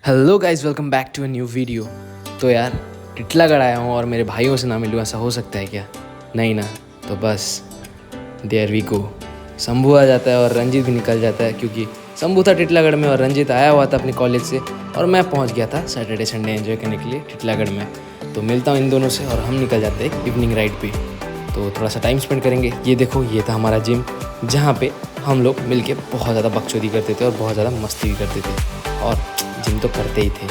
Hello guys, welcome back to a new video. तो यार टिटलागढ़ आया हूँ और मेरे भाइयों से ना मिलूँ, ऐसा हो सकता है क्या? नहीं ना। तो बस देयर वी गो। शंभू आ जाता है और रंजीत भी निकल जाता है, क्योंकि शंभू था टिटलागढ़ में और रंजीत आया हुआ था अपने कॉलेज से, और मैं पहुँच गया था सैटरडे संडे एंजॉय करने के लिए टिटलागढ़ में। तो मिलता हूँ इन दोनों से और हम निकल जाते हैं इवनिंग राइड पे। तो थोड़ा सा टाइम स्पेंड करेंगे। ये देखो, ये था हमारा जिम, जहाँ पे हम लोग मिलके बहुत ज़्यादा बकचोदी करते थे और बहुत ज़्यादा मस्ती भी करते थे, और जिम तो करते ही थे।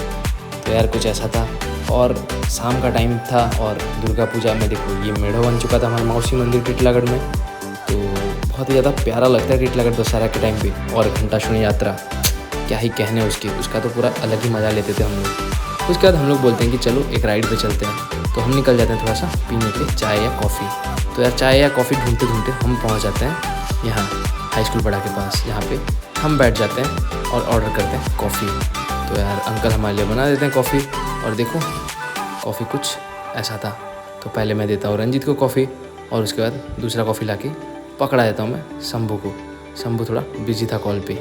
तो यार कुछ ऐसा था, और शाम का टाइम था और दुर्गा पूजा में देखो ये मेढ़ो बन चुका था हमारा मौसी मंदिर टिटलागढ़ में। तो बहुत ही ज़्यादा प्यारा लगता है टिटलागढ़ दशहरा के टाइम पे। और घंटाशुनी यात्रा, क्या ही कहने उसका तो पूरा अलग ही मज़ा लेते थे हम लोग। उसके बाद हम लोग बोलते हैं कि चलो एक राइड पे चलते हैं, तो हम निकल जाते हैं थोड़ा सा पीने के लिए चाय या कॉफ़ी। तो यार चाय या कॉफ़ी ढूंढते ढूंढते हम पहुँच जाते हैं यहाँ हाई स्कूल पड़ा के पास, जहाँ पे हम बैठ जाते हैं और ऑर्डर करते हैं कॉफ़ी। तो यार अंकल हमारे लिए बना देते हैं कॉफ़ी, और देखो कॉफ़ी कुछ ऐसा था। तो पहले मैं देता हूँ रंजीत को कॉफ़ी, और उसके बाद दूसरा कॉफ़ी लाके पकड़ा देता हूँ मैं शंभू को। शंभू थोड़ा बिजी था कॉल पे,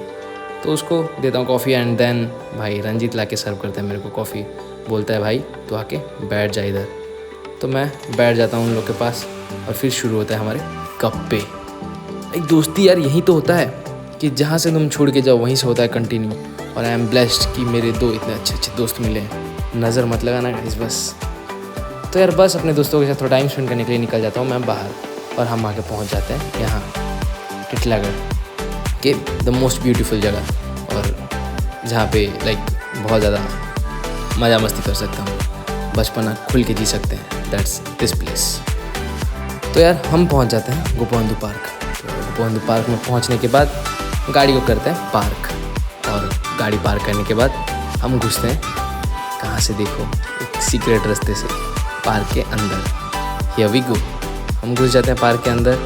तो उसको देता हूँ कॉफ़ी। एंड देन भाई रंजीत लाके सर्व करता है मेरे को कॉफ़ी, बोलता है भाई तो आके बैठ जा इधर। तो मैं बैठ जाता हूँ उन लोग के पास, और फिर शुरू होता है हमारे गप्पे। एक दोस्ती यार यही तो होता है कि जहाँ से तुम छोड़ के जाओ वहीं से होता है कंटिन्यू। और आई एम ब्लेस्ड कि मेरे दो इतने अच्छे अच्छे दोस्त मिले हैं। नज़र मत लगाना गाइस बस। तो यार बस अपने दोस्तों के साथ थोड़ा टाइम स्पेंड करने के लिए निकल जाता हूँ मैं बाहर, और हम आके पहुँच जाते हैं यहाँ टिटलागढ़ के द मोस्ट ब्यूटीफुल जगह, और जहाँ पे लाइक बहुत ज़्यादा मज़ा मस्ती कर सकता हूँ, बचपना खुल के जी सकते हैं। That's this place. तो यार हम पहुँच जाते हैं गोपबंधु पार्क। तो गोपबंधु पार्क में पहुँचने के बाद गाड़ी को करते हैं पार्क, और गाड़ी पार्क करने के बाद हम घुसते हैं कहाँ से देखो, एक सीक्रेट रास्ते से पार्क के अंदर। Here we go. हम घुस जाते हैं पार्क के अंदर,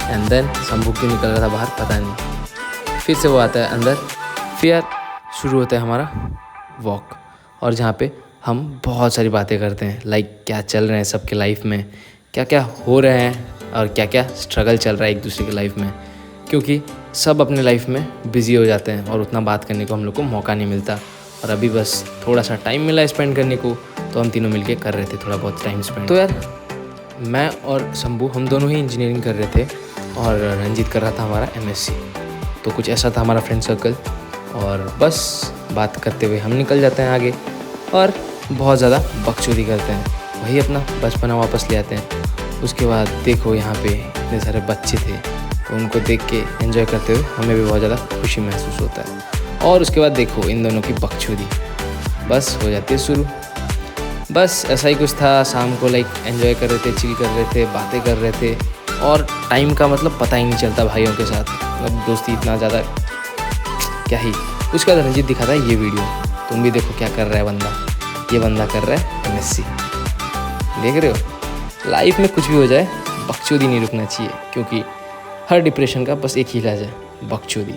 एंड देन शंभू क्यों निकल रहा था बाहर पता नहीं। फिर से वो आता है अंदर, फिर शुरू होता है हमारा वॉक, और जहाँ पे हम बहुत सारी बातें करते हैं, लाइक क्या चल रहे हैं सबके लाइफ में, क्या क्या हो रहे हैं, और क्या क्या स्ट्रगल चल रहा है एक दूसरे की लाइफ में, क्योंकि सब अपने लाइफ में बिज़ी हो जाते हैं और उतना बात करने को हम लोग को मौका नहीं मिलता। और अभी बस थोड़ा सा टाइम मिला स्पेंड करने को, तो हम तीनों मिलके कर रहे थे थोड़ा बहुत टाइम स्पेंड। तो यार मैं और शंभू हम दोनों ही इंजीनियरिंग कर रहे थे, और रंजीत कर रहा था हमारा MSc। तो कुछ ऐसा था हमारा फ्रेंड सर्कल, और बस बात करते हुए हम निकल जाते हैं आगे, और बहुत ज़्यादा बकचोदी करते हैं, वही अपना बचपना वापस ले आते हैं। उसके बाद देखो यहाँ पे इतने सारे बच्चे थे, तो उनको देख के एंजॉय करते हुए हमें भी बहुत ज़्यादा खुशी महसूस होता है। और उसके बाद देखो इन दोनों की बकचोदी बस हो जाती है शुरू। बस ऐसा ही कुछ था, शाम को लाइक एंजॉय कर रहे थे, चिल कर रहे थे, बातें कर रहे थे, और टाइम का मतलब पता ही नहीं चलता भाइयों के साथ। मतलब दोस्ती इतना ज़्यादा क्या ही। उसके बाद रंजीत दिखाता है ये वीडियो, तुम भी देखो क्या कर रहा है बंदा। ये बंदा कर रहा है MSc, देख रहे हो। लाइफ में कुछ भी हो जाए बकचोदी नहीं रुकना चाहिए, क्योंकि हर डिप्रेशन का बस एक ही इलाज है, बकचोदी।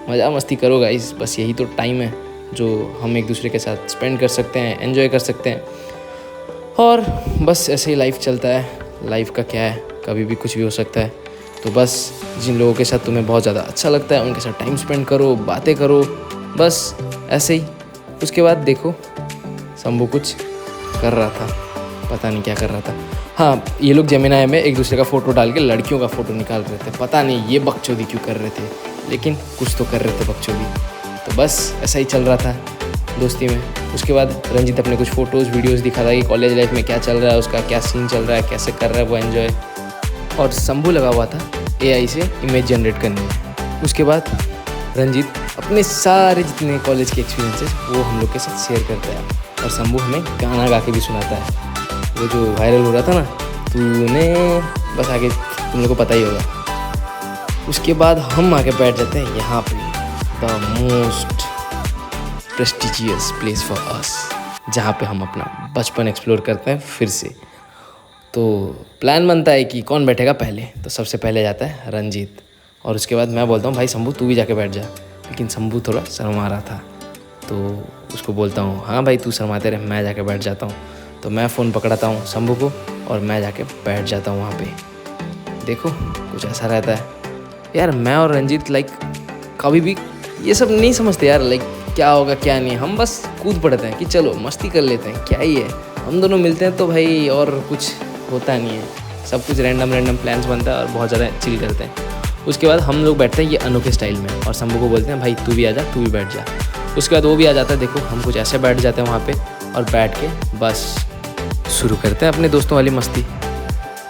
मज़ा मस्ती करो गाइस, बस यही तो टाइम है जो हम एक दूसरे के साथ स्पेंड कर सकते हैं, एंजॉय कर सकते हैं। और बस ऐसे ही लाइफ चलता है। लाइफ का क्या है, कभी भी कुछ भी हो सकता है। तो बस जिन लोगों के साथ तुम्हें बहुत ज़्यादा अच्छा लगता है उनके साथ टाइम स्पेंड करो, बातें करो, बस ऐसे ही। उसके बाद देखो शंभू कुछ कर रहा था, पता नहीं क्या कर रहा था। हाँ, ये लोग जेमिनाई में एक दूसरे का फ़ोटो डाल के लड़कियों का फ़ोटो निकाल रहे थे, पता नहीं ये बकचोदी क्यों कर रहे थे, लेकिन कुछ तो कर रहे थे बकचोदी। तो बस ऐसा ही चल रहा था दोस्ती में। उसके बाद रंजीत अपने कुछ फ़ोटोज़ वीडियोज़ दिखा रहा है कि कॉलेज लाइफ में क्या चल रहा है, उसका क्या सीन चल रहा है, कैसे कर रहा है वो एंजॉय। और शंभू लगा हुआ था AI से इमेज जनरेट करने में। उसके बाद रंजीत अपने सारे जितने कॉलेज के एक्सपीरियंसेस वो हम लोग के साथ शेयर करता है, और शंभू हमें गाना गा के भी सुनाता है, वो जो वायरल हो रहा था ना, तूने, बस आगे तुम लोग को पता ही होगा। उसके बाद हम आके बैठ जाते हैं यहाँ पे, the most prestigious place for us, जहाँ पे हम अपना बचपन एक्सप्लोर करते हैं फिर से। तो प्लान बनता है कि कौन बैठेगा पहले, तो सबसे पहले जाता है रंजीत, और उसके बाद मैं बोलता हूँ भाई शंभू तू भी जाके बैठ जा। लेकिन शंभू थोड़ा शर्मा रहा था, तो उसको बोलता हूँ हाँ भाई तू शर्माते रहे, मैं जाके बैठ जाता हूँ। तो मैं फ़ोन पकड़ाता हूँ शंभू को, और मैं जाके बैठ जाता हूँ वहाँ पे। देखो कुछ ऐसा रहता है यार। मैं और रंजीत लाइक कभी भी ये सब नहीं समझते यार, लाइक क्या होगा क्या नहीं, हम बस कूद पड़ते हैं कि चलो मस्ती कर लेते हैं, क्या ही है। हम दोनों मिलते हैं तो भाई और कुछ होता नहीं है, सब कुछ रैंडम प्लान्स बनता है और बहुत ज़्यादा चिल करते हैं। उसके बाद हम लोग बैठते हैं ये अनोखे स्टाइल में और शंभू को बोलते हैं भाई तू भी आ जा, तू भी बैठ जा। उसके बाद वो भी आ जाता है। देखो हम कुछ ऐसे बैठ जाते हैं वहाँ पे और बैठ के बस शुरू करते हैं अपने दोस्तों वाली मस्ती।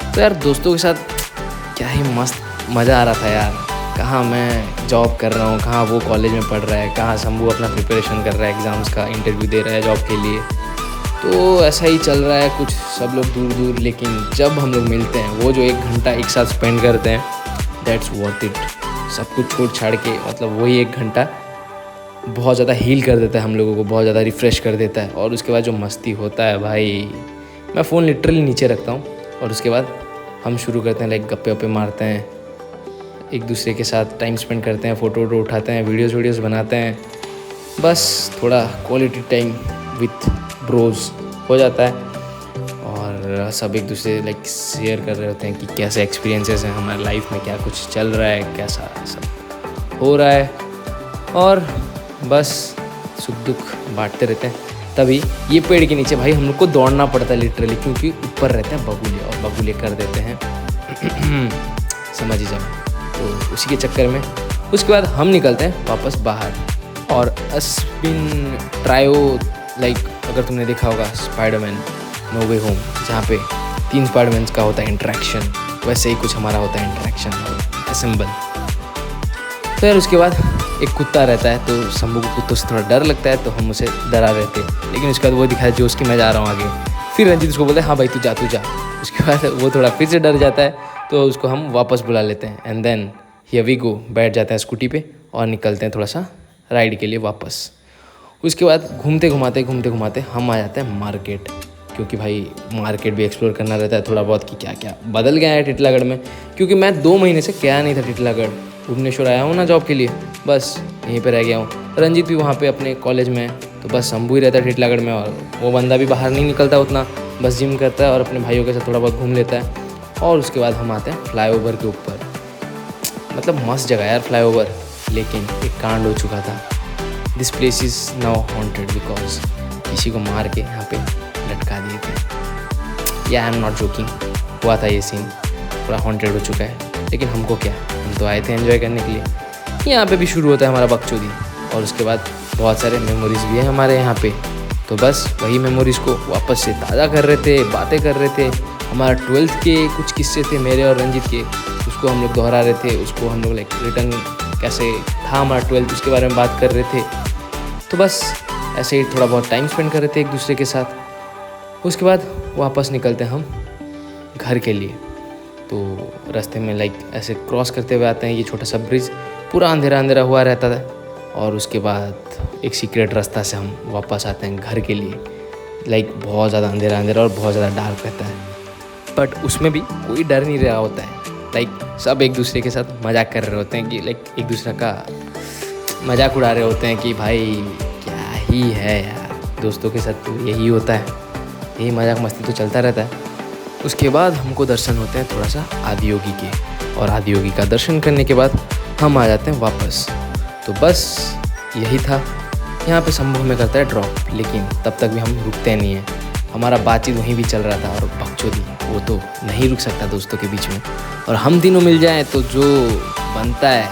तो यार दोस्तों के साथ क्या ही मस्त मज़ा आ रहा था यार। कहाँ मैं जॉब कर रहा हूँ, कहाँ वो कॉलेज में पढ़ रहा है, कहाँ शंभू अपना प्रिपरेशन कर रहा है, एग्ज़ाम्स का इंटरव्यू दे रहा है जॉब के लिए। तो ऐसा ही चल रहा है कुछ, सब लोग दूर दूर। लेकिन जब हम लोग मिलते हैं, वो जो 1 घंटा एक साथ स्पेंड करते हैं, दैट्स वर्थ इट। सब कुछ छोड़ छाड़ के, मतलब वही 1 घंटा बहुत ज़्यादा हील कर देता है हम लोगों को, बहुत ज़्यादा रिफ़्रेश कर देता है। और उसके बाद जो मस्ती होता है भाई, मैं फ़ोन लिटरली नीचे रखता हूँ और उसके बाद हम शुरू करते हैं लाइक गप्पे वप्पे मारते हैं, एक दूसरे के साथ टाइम स्पेंड करते हैं, फ़ोटो वोटो उठाते हैं, वीडियोज़ बनाते हैं। बस थोड़ा क्वालिटी टाइम विथ ब्रोज हो जाता है और सब एक दूसरे लाइक शेयर कर रहे होते हैं कि कैसे एक्सपीरियंसेस हैं हमारे लाइफ में, क्या कुछ चल रहा है, कैसा सब हो रहा है। और बस सुख दुख बांटते रहते हैं। तभी ये पेड़ के नीचे भाई हम लोग को दौड़ना पड़ता है लिटरली, क्योंकि ऊपर रहते हैं बगुले और बगुले कर देते हैं समझ ही जाओ। तो उसी के चक्कर में उसके बाद हम निकलते हैं वापस बाहर। और अस्बिन ट्रायो लाइक अगर तुमने देखा होगा स्पाइडरमैन नो वे होम, जहाँ पे 3 स्पाइडरमैन का होता है इंटरेक्शन, वैसे ही कुछ हमारा होता है इंटरेक्शन और असेंबल। तो यार उसके बाद एक कुत्ता रहता है, तो शंभू को कुत्तों से थोड़ा डर लगता है, तो हम उसे डरा रहते हैं। लेकिन उसके बाद वो दिखाया जो उसकी मैं जा रहा हूँ आगे। फिर रंजीत उसको बोलता है हाँ भाई तू जा। उसके बाद वो थोड़ा फिर से डर जाता है, तो उसको हम वापस बुला लेते हैं। And then here we go, बैठ जाते हैं स्कूटी पे और निकलते हैं थोड़ा सा राइड के लिए वापस। उसके बाद घूमते घुमाते हम आ जाते हैं मार्केट, क्योंकि भाई मार्केट भी एक्सप्लोर करना रहता है थोड़ा बहुत कि क्या क्या बदल गया है टिटलागढ़ में। क्योंकि मैं 2 महीने से गया नहीं था टिटलागढ़, भुवनेश्वर आया हूँ ना जॉब के लिए, बस यहीं पे रह गया हूँ। रंजीत भी वहाँ पे अपने कॉलेज में, तो बस शंभू ही रहता है टिटलागढ़ में। और वो बंदा भी बाहर नहीं निकलता उतना, बस जिम करता है और अपने भाइयों के साथ थोड़ा बहुत घूम लेता है। और उसके बाद हम आते हैं फ्लाईओवर के ऊपर। मतलब मस्त जगह यार फ्लाईओवर, लेकिन एक कांड हो चुका था। This place is now haunted because किसी को मार के यहाँ पे लटका दिए थे। या आई एम नॉट जोकिंग, हुआ था ये सीन, पूरा हॉन्टेड हो चुका है। लेकिन हमको क्या, हम तो आए थे एंजॉय करने के लिए। यहाँ पे भी शुरू होता है हमारा बकचोदी और उसके बाद बहुत सारे मेमोरीज़ भी हैं हमारे यहाँ पे। तो बस वही मेमोरीज़ को वापस से ताज़ा कर रहे थे, बातें कर रहे थे। हमारा 12th के कुछ किस्से थे मेरे और रंजीत के, उसको हम लोग दोहरा रहे थे। उसको हम लोग लाइक रिटर्न कैसे था हमारा 12th, उसके बारे में बात कर रहे थे। तो बस ऐसे ही थोड़ा बहुत टाइम स्पेंड कर रहे थे एक दूसरे के साथ। उसके बाद वापस निकलते हैं हम घर के लिए। तो रास्ते में लाइक ऐसे क्रॉस करते हुए आते हैं ये छोटा सा ब्रिज, पूरा अंधेरा हुआ रहता था। और उसके बाद एक सीक्रेट रास्ता से हम वापस आते हैं घर के लिए। लाइक बहुत ज़्यादा अंधेरा और बहुत ज़्यादा डार्क रहता है, बट उसमें भी कोई डर नहीं रहा होता है। लाइक सब एक दूसरे के साथ मजाक कर रहे होते हैं कि लाइक एक दूसरे का मजाक उड़ा रहे होते हैं कि भाई क्या ही है यार, दोस्तों के साथ तो यही होता है, यही मजाक मस्ती तो चलता रहता है। उसके बाद हमको दर्शन होते हैं थोड़ा सा आदियोगी के, और आदियोगी का दर्शन करने के बाद हम आ जाते हैं वापस। तो बस यही था। यहाँ पे शंभू में करता है ड्रॉप, लेकिन तब तक भी हम रुकते नहीं हैं। हमारा बातचीत वहीं भी चल रहा था और बकचोदी वो तो नहीं रुक सकता दोस्तों के बीच में। और हम तीनों मिल जाएं तो जो बनता है,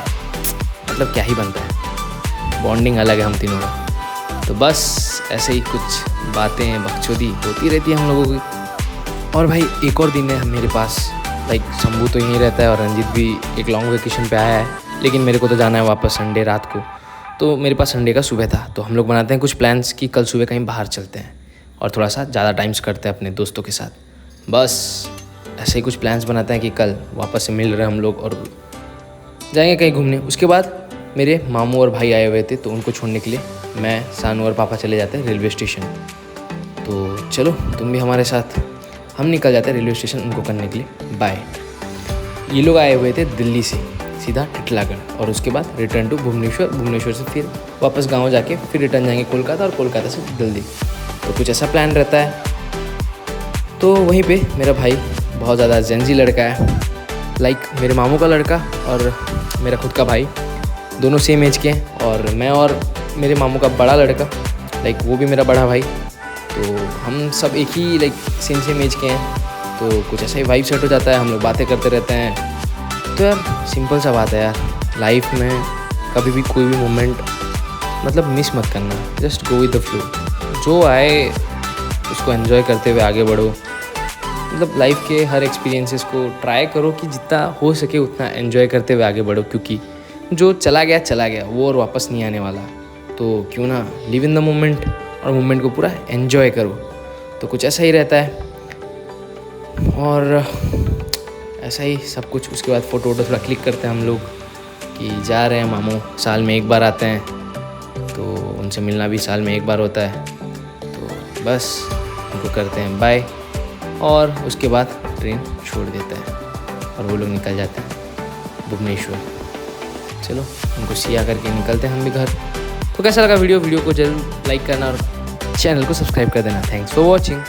मतलब क्या ही बनता है, बॉन्डिंग अलग है हम तीनों का। तो बस ऐसे ही कुछ बातें बकचोदी होती रहती है हम लोगों की। और भाई एक और दिन है मेरे पास, लाइक शंभू तो यहीं रहता है और रंजीत भी एक लॉन्ग वेकेशन पे आया है, लेकिन मेरे को तो जाना है वापस संडे रात को। तो मेरे पास संडे का सुबह था, तो हम लोग बनाते हैं कुछ प्लान्स कि कल सुबह कहीं बाहर चलते हैं और थोड़ा सा ज़्यादा टाइम्स करते हैं अपने दोस्तों के साथ। बस ऐसे ही कुछ प्लान्स बनाते हैं कि कल वापस से मिल रहे हम लोग और जाएंगे कहीं घूमने। उसके बाद मेरे मामू और भाई आए हुए थे, तो उनको छोड़ने के लिए मैं, सानू और पापा चले जाते हैं रेलवे स्टेशन। तो चलो तुम भी हमारे साथ। हम निकल जाते हैं रेलवे स्टेशन उनको करने के लिए बाय। ये लोग आए हुए थे दिल्ली से सीधा टिटलागढ़, और उसके बाद रिटर्न टू भुवनेश्वर, भुवनेश्वर से फिर वापस गांव जाके फिर रिटर्न जाएंगे कोलकाता, और कोलकाता से दिल्ली। तो कुछ ऐसा प्लान रहता है। तो वहीं पे मेरा भाई बहुत ज़्यादा जेंजी लड़का है, लाइक मेरे मामू का लड़का और मेरा खुद का भाई, दोनों सेम एज के हैं। और मैं और मेरे मामू का बड़ा लड़का, लाइक वो भी मेरा बड़ा भाई, तो हम सब एक ही लाइक सेम एज के हैं, तो कुछ ऐसा ही वाइब सेट हो जाता है, हम लोग बातें करते रहते हैं। तो यार सिंपल सा बात है यार, लाइफ में कभी भी कोई भी मोमेंट मतलब मिस मत करना, just go with the flow, जो आए उसको एंजॉय करते हुए आगे बढ़ो। मतलब लाइफ के हर एक्सपीरियंसेस को ट्राई करो कि जितना हो सके उतना एंजॉय करते हुए आगे बढ़ो, क्योंकि जो चला गया वो और वापस नहीं आने वाला। तो क्यों ना लिव इन द मोमेंट और मोमेंट को पूरा एंजॉय करो। तो कुछ ऐसा ही रहता है और ऐसा ही सब कुछ। उसके बाद फ़ोटो थोड़ा क्लिक करते हैं हम लोग कि जा रहे हैं मामू, साल में एक बार आते हैं, तो उनसे मिलना भी साल में एक बार होता है। तो बस उनको करते हैं बाय और उसके बाद ट्रेन छोड़ देता है और वो लोग निकल जाते हैं भुवनेश्वर। चलो उनको सिया करके निकलते हैं हम भी घर। तो कैसा लगा वीडियो को जरूर लाइक करना और चैनल को सब्सक्राइब कर देना। Thanks for watching.